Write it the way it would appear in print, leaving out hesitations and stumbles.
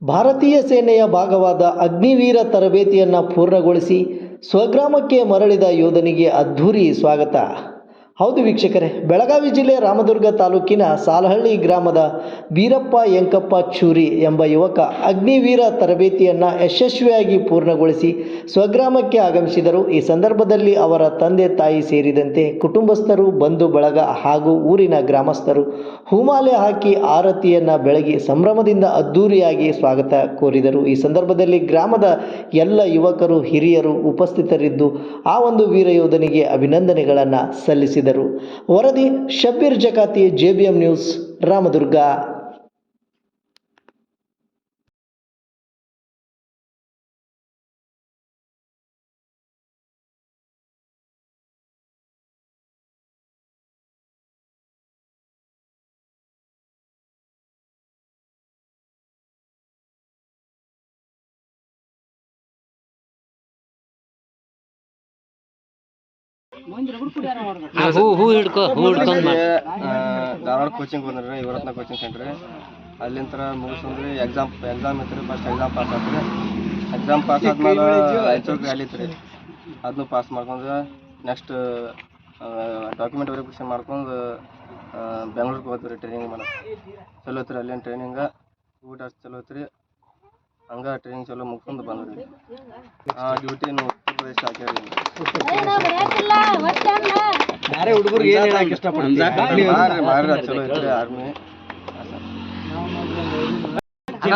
ಭಾರತೀಯ ಸೇನೆಯ ಭಾಗವಾದ ಅಗ್ನಿವೀರ ತರಬೇತಿಯನ್ನು ಪೂರ್ಣಗೊಳಿಸಿ ಸ್ವಗ್ರಾಮಕ್ಕೆ ಮರಳಿದ ಯೋಧನಿಗೆ ಅದ್ಧೂರಿ ಸ್ವಾಗತ. ಹೌದು ವೀಕ್ಷಕರೇ, ಬೆಳಗಾವಿ ಜಿಲ್ಲೆ ರಾಮದುರ್ಗ ತಾಲೂಕಿನ ಸಾಲಹಳ್ಳಿ ಗ್ರಾಮದ ವೀರಪ್ಪ ಎಂಕಪ್ಪ ಚೂರಿ ಎಂಬ ಯುವಕ ಅಗ್ನಿವೀರ ತರಬೇತಿಯನ್ನು ಯಶಸ್ವಿಯಾಗಿ ಪೂರ್ಣಗೊಳಿಸಿ ಸ್ವಗ್ರಾಮಕ್ಕೆ ಆಗಮಿಸಿದರು. ಈ ಸಂದರ್ಭದಲ್ಲಿ ಅವರ ತಂದೆ ತಾಯಿ ಸೇರಿದಂತೆ ಕುಟುಂಬಸ್ಥರು, ಬಂಧು ಬಳಗ ಹಾಗೂ ಊರಿನ ಗ್ರಾಮಸ್ಥರು ಹೂಮಾಲೆ ಹಾಕಿ ಆರತಿಯನ್ನು ಬೆಳಗಿ ಸಂಭ್ರಮದಿಂದ ಅದ್ಧೂರಿಯಾಗಿ ಸ್ವಾಗತ ಕೋರಿದರು. ಈ ಸಂದರ್ಭದಲ್ಲಿ ಗ್ರಾಮದ ಎಲ್ಲ ಯುವಕರು, ಹಿರಿಯರು ಉಪಸ್ಥಿತರಿದ್ದು ಆ ಒಂದು ವೀರಯೋಧನಿಗೆ ಅಭಿನಂದನೆಗಳನ್ನು ಸಲ್ಲಿಸಿದರು. ವರದಿ Shabbir Jakati, JBM news, Ramdurg. Dharwad coaching ಬಂದ್ರಿ, ಇವರತ್ನ ಕೋಚಿಂಗ್ ಸೆಂಟ್ರಿ. ಅಲ್ಲಿಂದ ಮುಗಿಸ್ಕೊಂಡ್ರಿ ಎಕ್ಸಾಮ್ ಇತ್ತು. ಫಸ್ಟ್ ಎಕ್ಸಾಮ್ ಪಾಸ್ ಆತ್ರಿ. ಎಕ್ಸಾಮ್ ಪಾಸ್ ಆದ್ಮೇಲೆ ರಾಯಚೂರಿಗೆ ರ್ಯಾಲಿ ಇತ್ತು ರೀ, ಅದನ್ನು ಪಾಸ್ ಮಾಡ್ಕೊಂಡು ನೆಕ್ಸ್ಟ್ ಡಾಕ್ಯುಮೆಂಟ್ ವೆರಿಫಿಕೇಷನ್ ಮಾಡ್ಕೊಂಡು ಬೆಂಗ್ಳೂರಿಗೆ ಹೋಗ್ತೀವಿ ರೀ ಟ್ರೈನಿಂಗ್ ಮಾಡೋಕೆ. ಚಲೋ ಐತ್ರಿ ಅಲ್ಲಿನ ಟ್ರೈನಿಂಗ, ಊಟ ಚಲೋ ಐತ್ರಿ. ಹಂಗೆ ಟ್ರೈನಿಂಗ್ ಚಲೋ ಮುಗಿಸ್ಕೊಂಡು ಬಂದ್ರಿ. ಡ್ಯೂಟಿ ಉತ್ತರ ಪ್ರದೇಶ ಹಾಕ್ಯಾರಿ. ಚಲೋ ಐತ್ರಿ ಆರ್ಮಿ. ಈಗ